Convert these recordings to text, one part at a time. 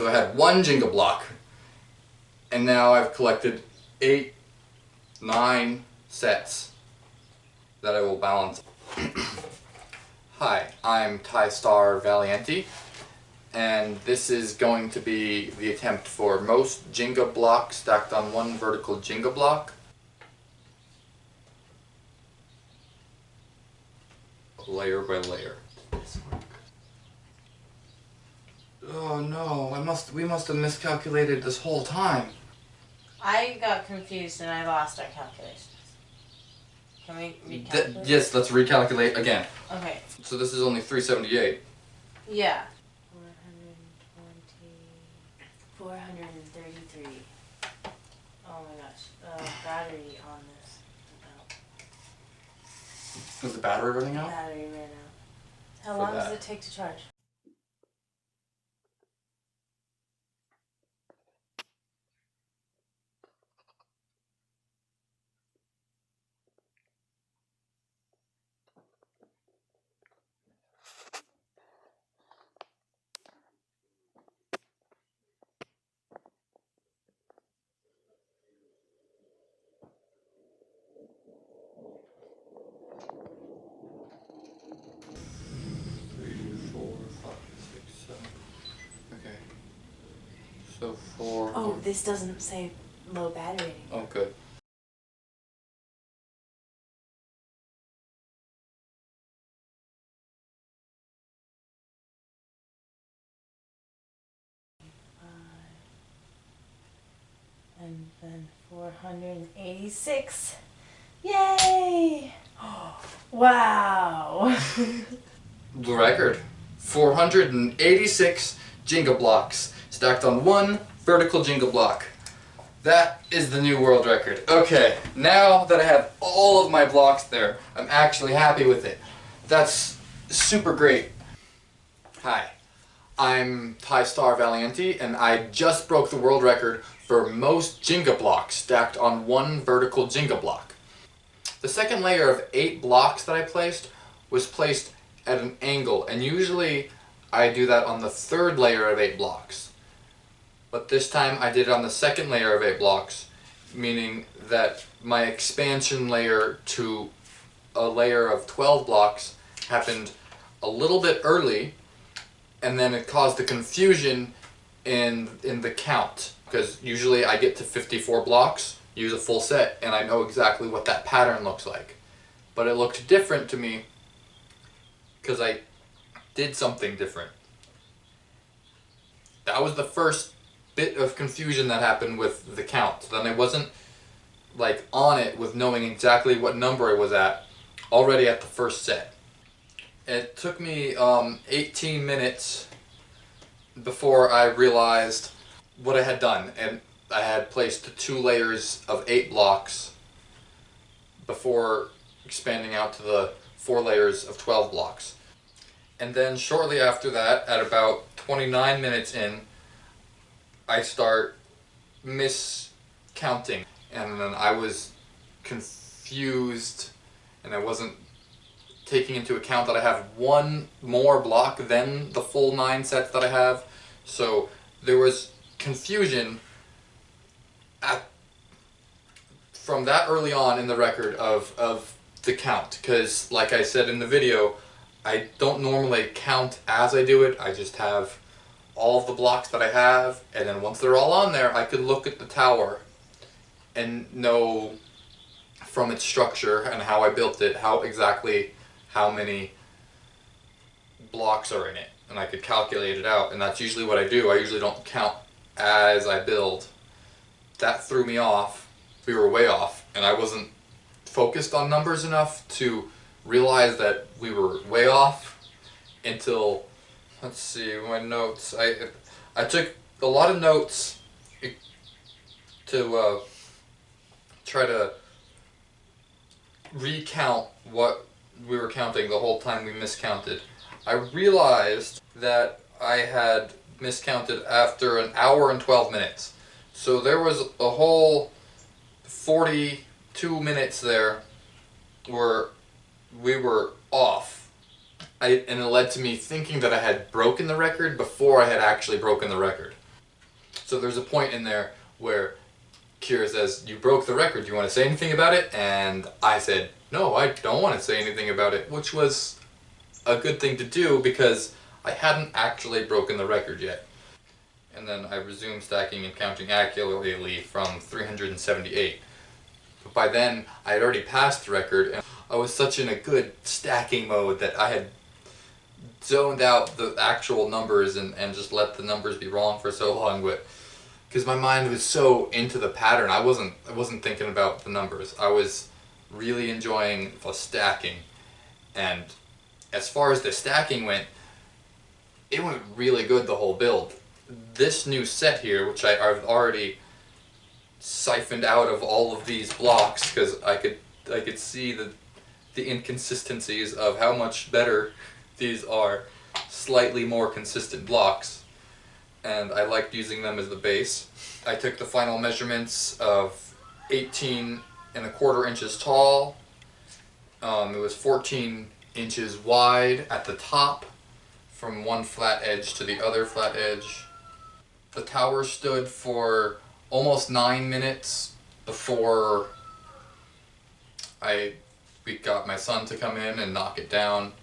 I had one Jenga block, and now I've collected 8, 9 sets that I will balance. Hi, I'm TaiStar Valiente, and this is going to be the attempt for most Jenga blocks stacked on one vertical Jenga block. Layer by layer. Oh no, we must have miscalculated this whole time. I got confused and I lost our calculations. Can we recalculate? Yes, let's recalculate again. Okay. So this is only 378. Yeah. 433. Oh my gosh. Battery on this. Is the battery running out? Battery ran out. How long does it take to charge? So 4. Oh, this doesn't say low battery anymore. Oh, good. And then 486. Yay! Wow! The record. 486 Jenga blocks stacked on one vertical Jenga block. That is the new world record. Okay, now that I have all of my blocks there, I'm actually happy with it. That's super great. Hi, I'm TaiStar Valiente, and I just broke the world record for most Jenga blocks stacked on one vertical Jenga block. The second layer of 8 blocks that I placed was placed at an angle, and usually I do that on the third layer of 8 blocks. But this time I did it on the second layer of 8 blocks, meaning that my expansion layer to a layer of 12 blocks happened a little bit early, and then it caused a confusion in the count, because usually I get to 54 blocks, use a full set, and I know exactly what that pattern looks like. But it looked different to me because I did something different. That was the first bit of confusion that happened with the count. Then I wasn't like on it with knowing exactly what number I was at already at the first set. It took me 18 minutes before I realized what I had done, and I had placed 2 layers of 8 blocks before expanding out to the 4 layers of 12 blocks. And then shortly after that, at about 29 minutes in, I start miscounting, and then I was confused, and I wasn't taking into account that I have 1 more block than the full 9 sets that I have. So there was confusion from that early on in the record of the count, because like I said in the video, I don't normally count as I do it. I just have all of the blocks that I have, and then once they're all on there, I could look at the tower and know from its structure and how I built it, how many blocks are in it, and I could calculate it out, and that's usually what I do. I usually don't count as I build. That threw me off. We were way off, and I wasn't focused on numbers enough to realize that we were way off until, let's see, my notes. I took a lot of notes to try to recount what we were counting the whole time we miscounted. I realized that I had miscounted after an hour and 12 minutes. So there was a whole 42 minutes there where we were off. And it led to me thinking that I had broken the record before I had actually broken the record. So there's a point in there where Kira says, "You broke the record, do you want to say anything about it?" And I said, "No, I don't want to say anything about it," which was a good thing to do because I hadn't actually broken the record yet. And then I resumed stacking and counting accurately from 378. But by then, I had already passed the record, and I was such in a good stacking mode that I had zoned out the actual numbers and just let the numbers be wrong for so long, but because my mind was so into the pattern, I wasn't thinking about the numbers. I was really enjoying the stacking, and as far as the stacking went, it went really good the whole build. This new set here, which I've already siphoned out of all of these blocks because I could see the inconsistencies of how much better these are slightly more consistent blocks, and I liked using them as the base. I took the final measurements of 18¼ inches tall. It was 14 inches wide at the top from one flat edge to the other flat edge. The tower stood for almost 9 minutes before we got my son to come in and knock it down,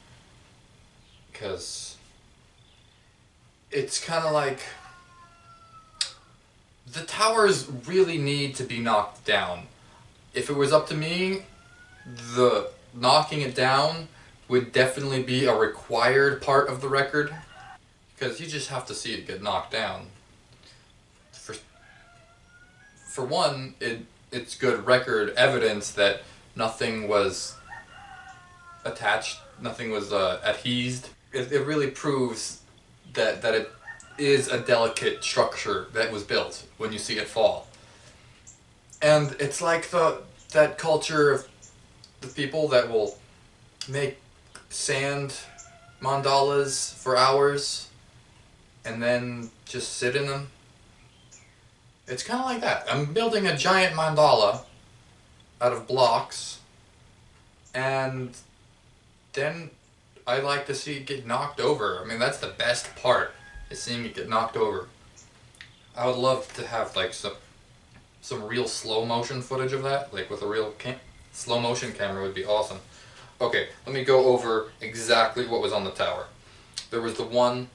because it's kind of like the towers really need to be knocked down. If it was up to me, the knocking it down would definitely be a required part of the record, because you just have to see it get knocked down. For one, it's good record evidence that nothing was attached, nothing was adhesed. It really proves that it is a delicate structure that was built when you see it fall. And it's like that culture of the people that will make sand mandalas for hours and then just sit in them. It's kind of like that. I'm building a giant mandala out of blocks, and then I like to see it get knocked over. I mean, that's the best part, is seeing it get knocked over. I would love to have like some real slow motion footage of that, like with a real slow motion camera would be awesome. Okay, let me go over exactly what was on the tower. There was the one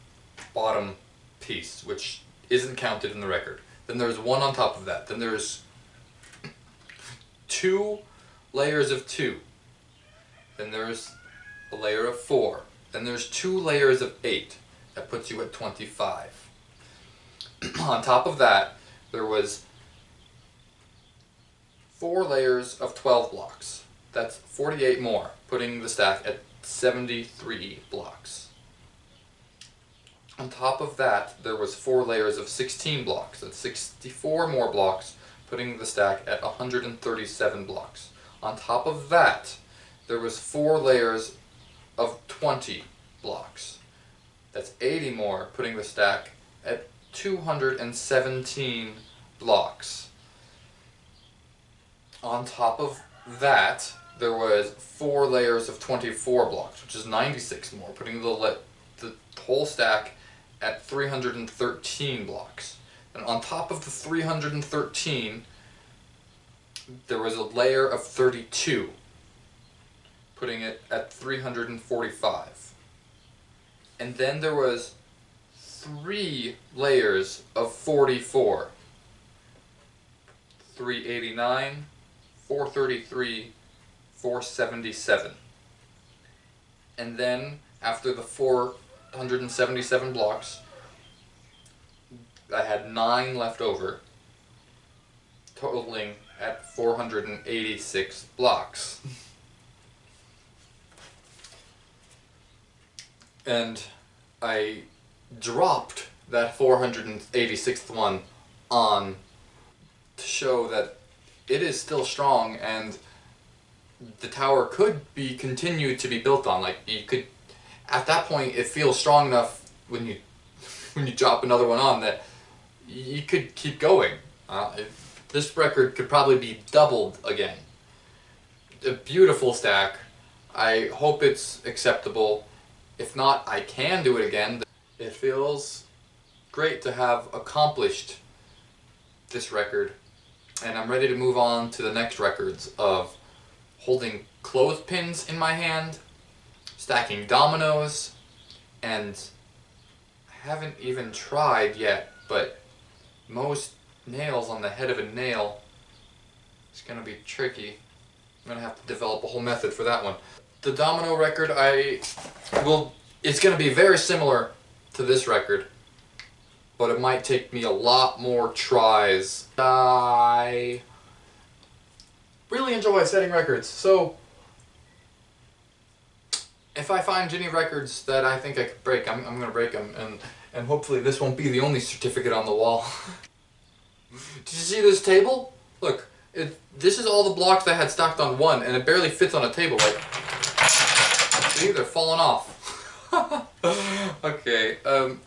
bottom piece, which isn't counted in the record. Then there's one on top of that. Then there's 2 layers of 2. Then there's a layer of 4. Then there's 2 layers of 8. That puts you at 25. On top of that, there was 4 layers of 12 blocks. That's 48 more, putting the stack at 73 blocks. On top of that, there was 4 layers of 16 blocks. That's 64 more blocks, putting the stack at 137 blocks. On top of that, there was 4 layers of 20 blocks. That's 80 more, putting the stack at 217 blocks. On top of that, there was 4 layers of 24 blocks, which is 96 more, putting the whole stack at 313 blocks. And on top of the 313, there was a layer of 32, putting it at 345. And then there was 3 layers of 44. 389, 433, 477. And then, after the 477 blocks, I had 9 left over, totaling at 486 blocks. And I dropped that 486th one on to show that it is still strong and the tower could be continued to be built on. Like, you could, at that point, it feels strong enough when you drop another one on that you could keep going. This record could probably be doubled again. A beautiful stack. I hope it's acceptable. If not, I can do it again. It feels great to have accomplished this record, and I'm ready to move on to the next records of holding clothespins in my hand, stacking dominoes, and I haven't even tried yet, but most nails on the head of a nail is going to be tricky. I'm going to have to develop a whole method for that one. The domino record, it's going to be very similar to this record, but it might take me a lot more tries. I really enjoy setting records, so if I find any records that I think I could break, I'm going to break them, and hopefully this won't be the only certificate on the wall. Did you see this table? Look, this is all the blocks I had stacked on one, and it barely fits on a table. Like, see, they're falling off. Okay,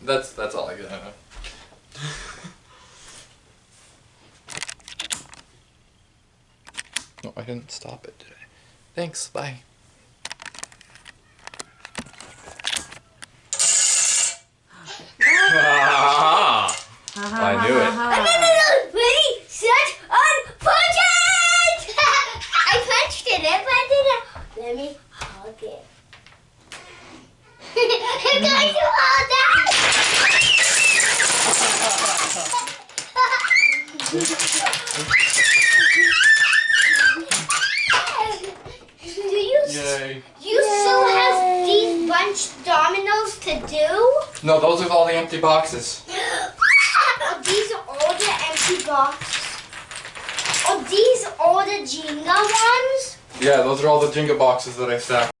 that's all I got. No, I didn't stop it, did I? Thanks, bye. I knew it. Ready, set, and punch it! I punched it. Let me hold it. I'm going to hold that. Yay. You still have these bunch dominoes to do? No, those are all the empty boxes. Are these all the empty boxes? Are these all the Jenga ones? Yeah, those are all the Jenga boxes that I stacked.